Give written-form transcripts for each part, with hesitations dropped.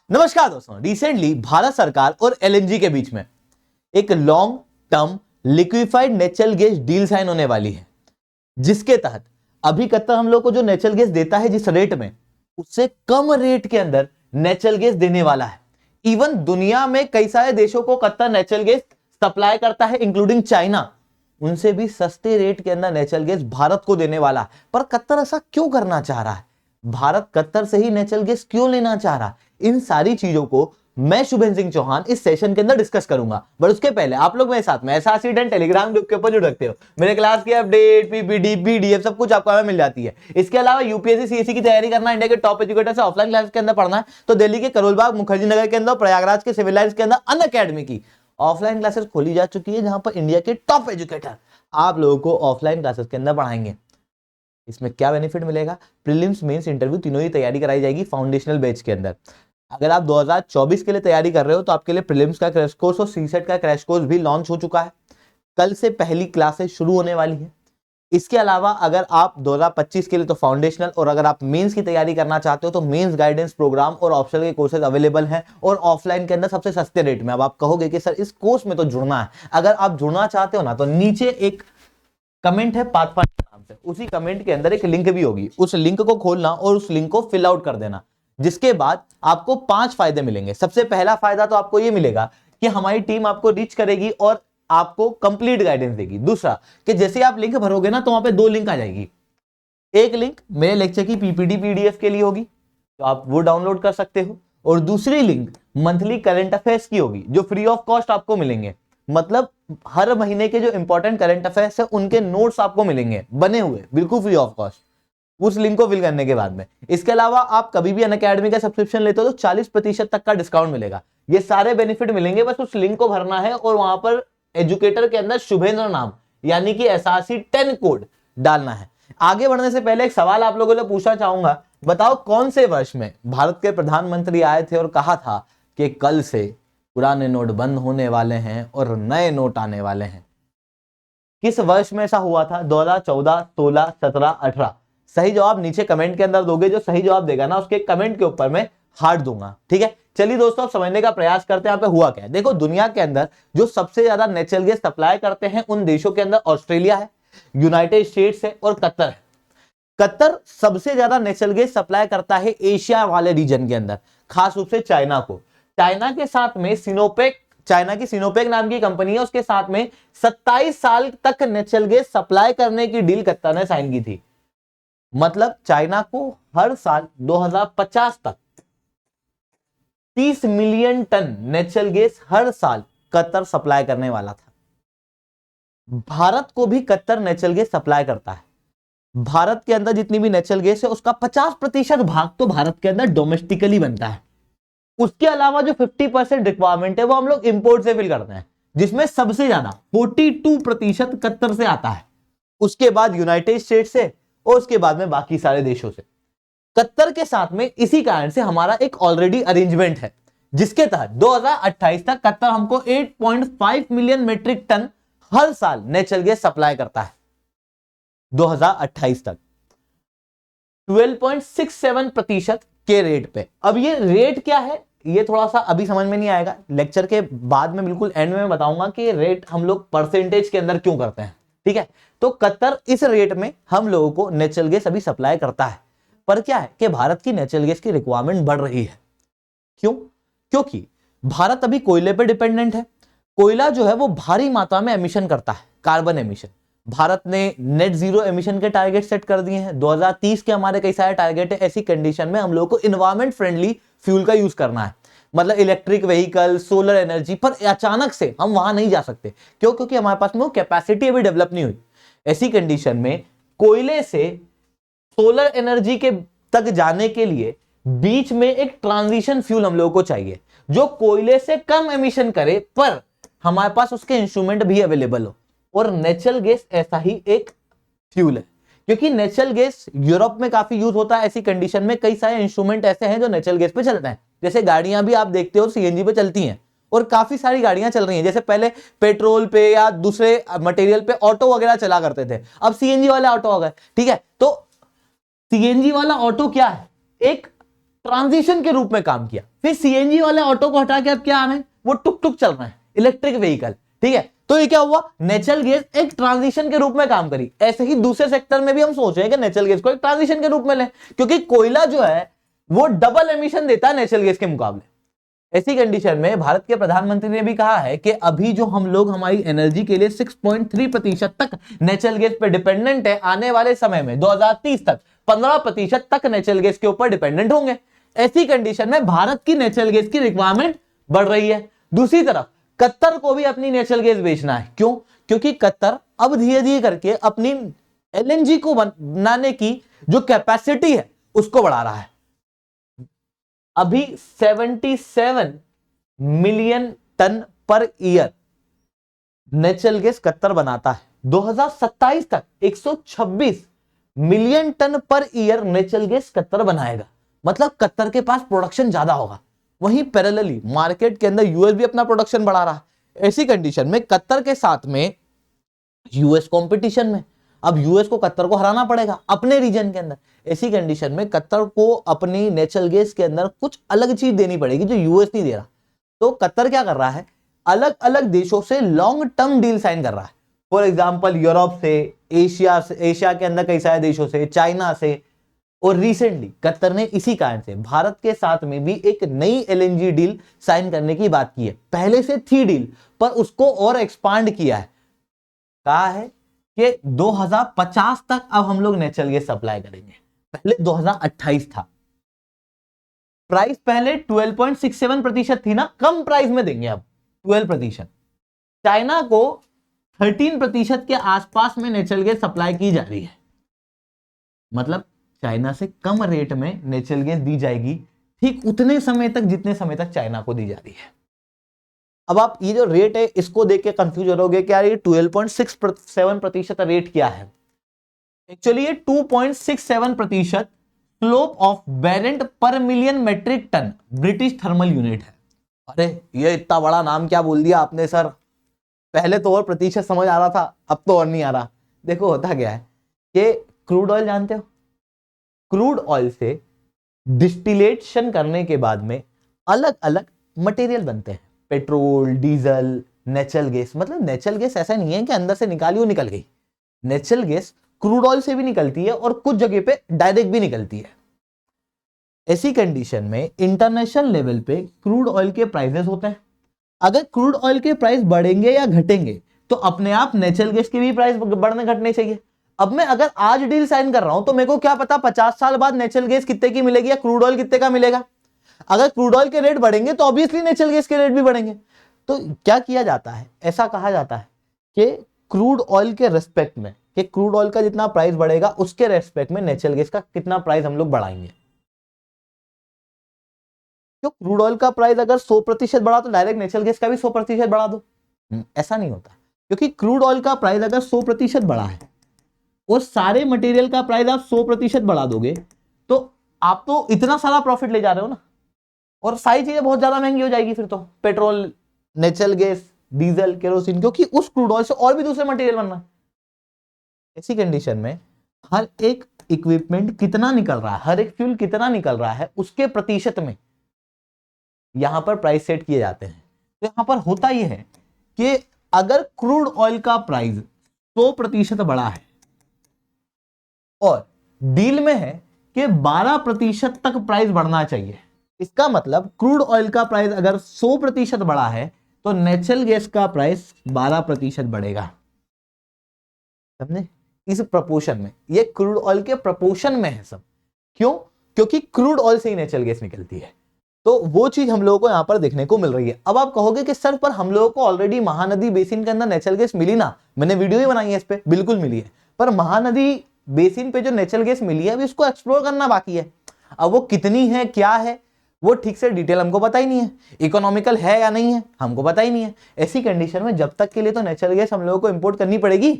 नमस्कार दोस्तों, रिसेंटली भारत सरकार और एलएनजी के बीच में एक long term liquefied natural gas deal sign होने वाली है, जिसके तहत अभी कतर हम लोग को जो नेचुरल गैस देता है जिस रेट में, उससे कम रेट के अंदर नेचुरल गैस देने वाला है। इवन दुनिया में कई सारे देशों को कतर नेचुरल गैस सप्लाई करता है, इंक्लूडिंग चाइना। उनसे भी सस्ते रेट के अंदर नेचुरल गैस भारत को देने वाला है। पर कतर ऐसा क्यों करना चाह रहा है? भारत कतर से ही नेचुरल गैस क्यों लेना चाह रहा है? इन सारी चीजों को मैं शुभेंद्र सिंह चौहान इस सेशन के अंदर डिस्कस करूंगा। बट उसके पहले आप लोग मेरे साथ में एसआरसीडेंट टेलीग्राम ग्रुप के ऊपर जुड़ सकते हो। मेरे क्लास की अपडेट, पीपीडी, पीडीएफ सब कुछ आपको मिल जाती है। इसके अलावा यूपीएससी सीएससी की तैयारी करना, इंडिया के टॉप एजुकेटर से ऑफलाइन क्लास के अंदर पढ़ना है तो दिल्ली के करोलबाग मुखर्जी नगर के अंदर, प्रयागराज के सिविल लाइन्स के अंदर अन अकेडमी की ऑफलाइन क्लासेस खोली जा चुकी है, जहां पर इंडिया के टॉप एजुकेटर आप लोगों को ऑफलाइन क्लासेस के अंदर पढ़ाएंगे। इसमें क्या बेनिफिट मिलेगा? प्रीलिम्स, मेंस, इंटरव्यू तीनों ही तैयारी कराई जाएगी फाउंडेशनल बैच के अंदर। अगर आप 2024 के लिए तैयारी कर रहे हो तो आपके लिए प्रीलिम्स का क्रैश कोर्स और सीसेट का क्रैश कोर्स भी लॉन्च हो चुका है। कल से पहली क्लासेस शुरू होने वाली है। इसके अलावा अगर आप 2025 के लिए तो फाउंडेशनल, और अगर आप मेंस की तैयारी करना चाहते हो तो मेंस गाइडेंस प्रोग्राम और ऑप्शनल के कोर्सेज अवेलेबल हैं और ऑफलाइन के अंदर सबसे सस्ते रेट में। अब आप कहोगे कि सर इस कोर्स में तो जुड़ना है। अगर आप जुड़ना चाहते हो ना तो नीचे एक कमेंट है पाथफाइंडर नाम से, उसी कमेंट के अंदर एक लिंक भी होगी। उस लिंक को खोलना और उस लिंक को फिल आउट कर देना, जिसके बाद आपको 5 फायदे मिलेंगे। सबसे पहला फायदा तो आपको यह मिलेगा कि हमारी टीम आपको रीच करेगी और आपको कंप्लीट गाइडेंस देगी। दूसरा कि जैसे आप लिंक भरोगे ना तो वहां पे 2 लिंक आ जाएगी। एक लिंक मेरे लेक्चर की पीपीडी पीडीएफ के लिए होगी, तो आप वो डाउनलोड कर सकते हो, और दूसरी लिंक मंथली करंट अफेयर्स की होगी जो फ्री ऑफ कॉस्ट आपको मिलेंगे। मतलब हर महीने के जो इंपॉर्टेंट करंट अफेयर्स है उनके नोट्स आपको मिलेंगे बने हुए, बिल्कुल फ्री ऑफ कॉस्ट, उस लिंक को फिल करने के बाद में। इसके अलावा आप कभी भी अनअकैडमी का सब्सक्रिप्शन लेते हो तो 40% तक का डिस्काउंट मिलेगा। ये सारे बेनिफिट मिलेंगे, बस उस लिंक को भरना है और वहां पर एजुकेटर के अंदर शुभेंद्र नाम यानी कि एसआरसी 10 कोड डालना है। आगे बढ़ने से पहले एक सवाल आप लोगों से पूछना चाहूंगा, बताओ कौन से वर्ष में भारत के प्रधानमंत्री आए थे और कहा था कि कल से पुराने नोट बंद होने वाले हैं और नए नोट आने वाले हैं? किस वर्ष में ऐसा हुआ था? 2014, 16, 17, 18? सही जवाब नीचे कमेंट के अंदर दोगे। जो सही जवाब देगा ना उसके कमेंट के ऊपर मैं हार्ट दूंगा। ठीक है, चलिए दोस्तों अब समझने का प्रयास करते हैं यहाँ पे हुआ क्या है। देखो, दुनिया के अंदर जो सबसे ज्यादा नेचुरल गैस सप्लाई करते हैं उन देशों के अंदर ऑस्ट्रेलिया है, यूनाइटेड स्टेट्स है और कतर है। कतर सबसे ज्यादा नेचुरल गैस सप्लाई करता है एशिया वाले रीजन के अंदर, खास रूप से चाइना को। चाइना के साथ में सिनोपेक, चाइना की सिनोपेक नाम की कंपनी है, उसके साथ में 27 साल तक नेचुरल गैस सप्लाई करने की डील कतर ने साइन की थी। मतलब चाइना को हर साल 2050 तक 30 मिलियन टन नेचुरल गैस हर साल कतर सप्लाई करने वाला था। भारत को भी कतर नेचुरल गैस सप्लाई करता है। भारत के अंदर जितनी भी नेचुरल गैस है उसका 50% भाग तो भारत के अंदर डोमेस्टिकली बनता है। उसके अलावा जो 50% रिक्वायरमेंट है वो हम लोग इंपोर्ट से फिल करते हैं, जिसमें सबसे ज्यादा 42% कतर से आता है। उसके बाद यूनाइटेड स्टेट्स से और उसके बाद में बाकी सारे देशों से। कतर के साथ में इसी कारण से हमारा एक ऑलरेडी अरेंजमेंट है, जिसके तहत 2028 तक कतर हमको 8.5 मिलियन मेट्रिक टन हर साल नेचुरल गैस सप्लाई करता है। 2028 तक 12.67% के रेट पे। अब ये रेट क्या है ये थोड़ा सा अभी समझ में नहीं आएगा, लेक्चर के बाद में बिल्कुल एंड में बताऊंगा कि रेट हम लोग परसेंटेज के अंदर क्यों करते हैं। ठीक है, तो कतर इस रेट में हम लोगों को नेचुरल गैस अभी सप्लाई करता है। पर क्या है कि भारत की नेचुरल गैस की रिक्वायरमेंट बढ़ रही है। क्यों? क्योंकि भारत अभी कोयले पे डिपेंडेंट है। कोयला जो है वो भारी मात्रा में एमिशन करता है, कार्बन एमिशन। भारत ने नेट जीरो एमिशन के टारगेट सेट कर दिए हैं। 2030 के हमारे कई सारे टारगेट है। ऐसी कंडीशन में हम लोगों को इन्वायरमेंट फ्रेंडली फ्यूल का यूज करना है, मतलब इलेक्ट्रिक व्हीकल, सोलर एनर्जी। पर अचानक से हम वहां नहीं जा सकते। क्यों? क्योंकि हमारे पास में वो कैपेसिटी अभी डेवलप नहीं हुई। ऐसी कंडीशन में कोयले से सोलर एनर्जी के तक जाने के लिए बीच में एक ट्रांजिशन फ्यूल हम लोगों को चाहिए, जो कोयले से कम एमिशन करे पर हमारे पास उसके इंस्ट्रूमेंट भी अवेलेबल हो। और नेचुरल गैस ऐसा ही एक फ्यूल है, क्योंकि नेचुरल गैस यूरोप में काफी यूज होता है। ऐसी कंडीशन में कई सारे इंस्ट्रूमेंट ऐसे हैं जो नेचुरल गैस पे चलते हैं। जैसे गाड़ियां भी आप देखते हो सीएनजी पे चलती हैं, और काफी सारी गाड़ियां चल रही हैं। जैसे पहले पेट्रोल पे या दूसरे मटेरियल पे ऑटो वगैरह चला करते थे, अब सीएनजी वाले ऑटो आ गए। ठीक है, तो सीएनजी वाला ऑटो क्या है? एक ट्रांजिशन के रूप में काम किया। फिर सीएनजी वाले ऑटो को हटा के अब क्या आना है, वो टुक टुक चल रहा है, इलेक्ट्रिक व्हीकल, ठीक है। तो ये क्या हुआ, नेचुरल गैस एक ट्रांजिशन के रूप में काम करी। ऐसे ही दूसरे सेक्टर में भी हम सोच रहे हैं कि नेचुरल गैस को एक ट्रांजिशन के रूप में लें, क्योंकि कोयला जो है वो डबल एमिशन देता है नेचुरल गैस के मुकाबले। ऐसी कंडीशन में भारत के प्रधानमंत्री ने भी कहा है कि अभी जो हम लोग हमारी एनर्जी के लिए 6.3% तक नेचुरल गैस पे डिपेंडेंट है, आने वाले समय में 2030 तक 15% तक नेचुरल गैस के ऊपर डिपेंडेंट होंगे। ऐसी कंडीशन में भारत की नेचुरल गैस की रिक्वायरमेंट बढ़ रही है। दूसरी तरफ कतर को भी अपनी नेचुरल गैस बेचना है। क्यों? क्योंकि कतर अब धीरे धीरे करके अपनी एलएनजी को बनाने की जो कैपेसिटी है उसको बढ़ा रहा है। अभी 77 million ton per year natural gas Qatar बनाता है। 2027 तक 126 million ton per year natural gas Qatar बनाएगा। मतलब कतर के पास प्रोडक्शन ज्यादा होगा। वहीं पैरेलली मार्केट के अंदर यूएस भी अपना प्रोडक्शन बढ़ा रहा है। ऐसी कंडीशन में कतर के साथ में यूएस कंपटीशन में, अब यूएस को कतर को हराना पड़ेगा अपने रीजन के अंदर। ऐसी कंडीशन में कतर को अपनी नेचुरल गैस के अंदर कुछ अलग चीज देनी पड़ेगी जो यूएस नहीं दे रहा। तो कतर क्या कर रहा है, अलग अलग देशों से लॉन्ग टर्म डील साइन कर रहा है। फॉर एग्जाम्पल यूरोप से, एशिया के अंदर कई सारे देशों से, चाइना से, और रिसेंटली कतर ने इसी कारण से भारत के साथ में भी एक नई एलएनजी डील साइन करने की बात की है। पहले से थी डील, पर उसको और एक्सपांड किया है। कहा है कि 2050 तक अब हम लोग नेचुरल गैस सप्लाई करेंगे। पहले 2028 था। प्राइस पहले 12.67% थी ना, कम प्राइस में देंगे अब 12%। चाइना को 13% के आसपास में नेचुरल गैस सप्लाई की जा रही है। मतलब चाइना से कम रेट में नेचुरल गैस दी जाएगी, ठीक उतने समय तक जितने समय तक चाइना को दी जा रही है। अब आप ये जो रेट है इसको देख के कंफ्यूज हो रहोगे कि यार ये 12.67% रेट क्या है। एक्चुअली ये 2.67% slope of Brent per million metric ton British thermal unit है। अरे ये इतना बड़ा नाम क्या बोल दिया आपने सर, पहले तो और प्रतिशत समझ आ रहा था, अब तो और नहीं आ रहा। देखो होता क्या है कि क्रूड ऑयल जानते हो, क्रूड ऑयल से डिस्टिलेशन करने के बाद में अलग अलग मटेरियल बनते हैं, पेट्रोल, डीजल, नेचुरल गैस। मतलब नेचुरल गैस ऐसा नहीं है कि अंदर से निकाली वो निकल गई। नेचुरल गैस क्रूड ऑयल से भी निकलती है और कुछ जगह पे डायरेक्ट भी निकलती है। ऐसी कंडीशन में इंटरनेशनल लेवल पे क्रूड ऑयल के प्राइसेस होते हैं। अगर क्रूड ऑयल के प्राइस बढ़ेंगे या घटेंगे तो अपने आप नेचुरल गैस के भी प्राइस बढ़ने घटने चाहिए। अब मैं अगर आज डील साइन कर रहा हूं तो मेरे को क्या पता 50 साल बाद नेचुरल गैस कितने की मिलेगी या क्रूड ऑयल कितने का मिलेगा। अगर क्रूड ऑयल के रेट बढ़ेंगे तो ऑब्वियसली नेचुरल गैस के रेट भी बढ़ेंगे। तो क्या किया जाता है, ऐसा कहा जाता है कि क्रूड ऑयल के रेस्पेक्ट में, कि क्रूड ऑयल का जितना प्राइस बढ़ेगा उसके रेस्पेक्ट में नेचुरल गैस का कितना प्राइस हम लोग बढ़ाएंगे। तो क्रूड ऑयल का प्राइस अगर 100% बढ़ा तो डायरेक्ट नेचुरल गैस का भी 100% बढ़ा दो, ऐसा नहीं होता। क्योंकि क्रूड ऑयल का प्राइस अगर 100% बढ़ा है और सारे मटेरियल का प्राइस आप 100% बढ़ा दोगे तो आप तो इतना सारा प्रॉफिट ले जा रहे हो ना, और सारी चीजें बहुत ज्यादा महंगी हो जाएगी। फिर तो petrol, natural gas, diesel, kerosene, क्योंकि उस क्रूड ऑयल से और भी दूसरे मटेरियल बन रहा है। ऐसी कंडीशन में हर एक इक्विपमेंट कितना निकल रहा है, हर एक फ्यूल कितना निकल रहा है, उसके प्रतिशत में यहां पर प्राइस सेट किए जाते हैं। तो यहां पर होता यह है कि अगर क्रूड ऑयल का प्राइस 100% बढ़ा है और डील में है कि 12% तक प्राइस बढ़ना चाहिए, इसका मतलब क्रूड ऑयल का प्राइस अगर 100% बढ़ा है तो नेचुरल गैस का प्राइस 12% बढ़ेगा। समझे? इस प्रपोर्शन में, ये क्रूड ऑयल के प्रपोर्शन में है सब। क्यों? क्योंकि क्रूड ऑयल से ही नेचुरल गैस निकलती है। तो वो चीज हम लोगों को यहां पर देखने को मिल रही है। अब आप कहोगे कि सर पर हम लोगों को ऑलरेडी महानदी बेसिन के अंदर नेचुरल गैस मिली ना, मैंने वीडियो ही बनाई है इस पे, बिल्कुल मिली है। पर महानदी बेसिन पे जो नेचुरल गैस मिली है अभी उसको एक्सप्लोर करना बाकी है। अब वो कितनी है, क्या है, वो ठीक से डिटेल हमको पता ही नहीं है। इकोनॉमिकल है या नहीं है हमको पता ही नहीं है। ऐसी कंडीशन में जब तक के लिए तो नेचुरल गैस हम लोगों को इंपोर्ट करनी पड़ेगी,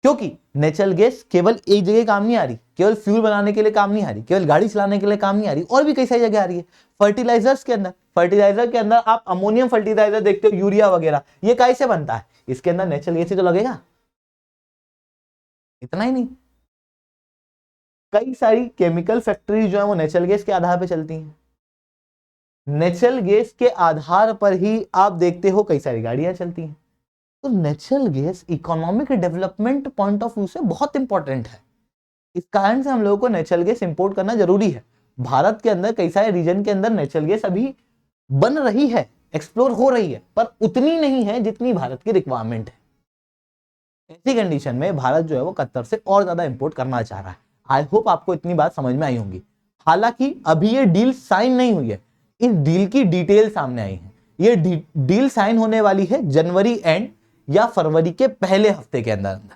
क्योंकि नेचुरल गैस केवल एक जगह काम नहीं आ रही, केवल फ्यूल बनाने के लिए काम नहीं आ रही, केवल गाड़ी चलाने के लिए काम नहीं आ रही, और भी कई सारी जगह आ रही है। फर्टिलाइजर्स के अंदर, फर्टिलाइजर के अंदर आप अमोनियम फर्टिलाइजर देखते हो, यूरिया वगैरह, ये कैसे बनता है, इसके अंदर नेचुरल गैस ही तो लगेगा। इतना ही नहीं, कई सारी केमिकल फैक्ट्रीज जो है वो नेचुरल गैस के आधार पर चलती हैं। नेचुरल गैस के आधार पर ही आप देखते हो कई सारी गाड़ियां चलती हैं। तो natural gas economic development point of view से बहुत इंपॉर्टेंट है। इस कारण से हम लोगों को नेचुरल गैस इंपोर्ट करना जरूरी है। भारत के अंदर कई सारे रीजन के अंदर नेचुरल गैस अभी बन रही है, एक्सप्लोर हो रही है, पर उतनी नहीं है जितनी भारत की रिक्वायरमेंट है। ऐसी कंडीशन में भारत जो है वो कतर से और ज्यादा इंपोर्ट करना चाह रहा है। आई होप आपको इतनी बात समझ में आई होंगी। हालांकि अभी ये डील साइन नहीं हुई है, इस डील की डिटेल सामने आई है। ये डील साइन होने वाली है जनवरी एंड या फरवरी के पहले हफ्ते के अंदर अंदर,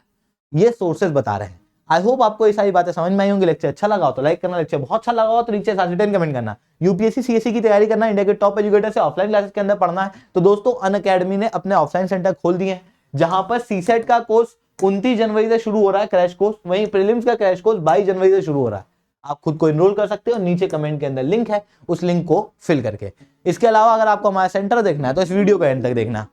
ये सोर्सेज बता रहे हैं। आई होप आपको ये सारी बातें समझ में आई होंगी। लेक्चर अच्छा लगा हो तो लाइक करना, लेक्चर बहुत अच्छा लगा हो तो नीचे 10 कमेंट करना। यूपीएससी सीएससी की तैयारी करना, इंडिया के टॉप एजुकेटर से ऑफलाइन क्लासेस के अंदर पढ़ना है तो दोस्तों अनअकैडमी ने अपने ऑफलाइन सेंटर खोल दिए हैं, जहां पर सीसेट का कोर्स 29 जनवरी से शुरू हो रहा है क्रैश कोर्स, वहीं प्रीलिम्स का क्रैश कोर्स 22 जनवरी से शुरू हो रहा है। आप खुद को इनरोल कर सकते हो, नीचे कमेंट के अंदर लिंक है, उस लिंक को फिल करके। इसके अलावा अगर आपको हमारा सेंटर देखना है तो इस वीडियो को एंड तक देखना।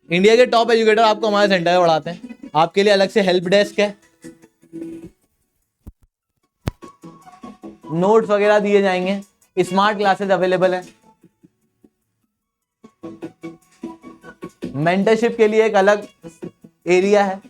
इंडिया के टॉप एजुकेटर आपको हमारे सेंटर में पढ़ाते हैं। आपके लिए अलग से हेल्प डेस्क है, नोट्स वगैरह दिए जाएंगे, स्मार्ट क्लासेस अवेलेबल है, मेंटरशिप के लिए एक अलग एरिया है,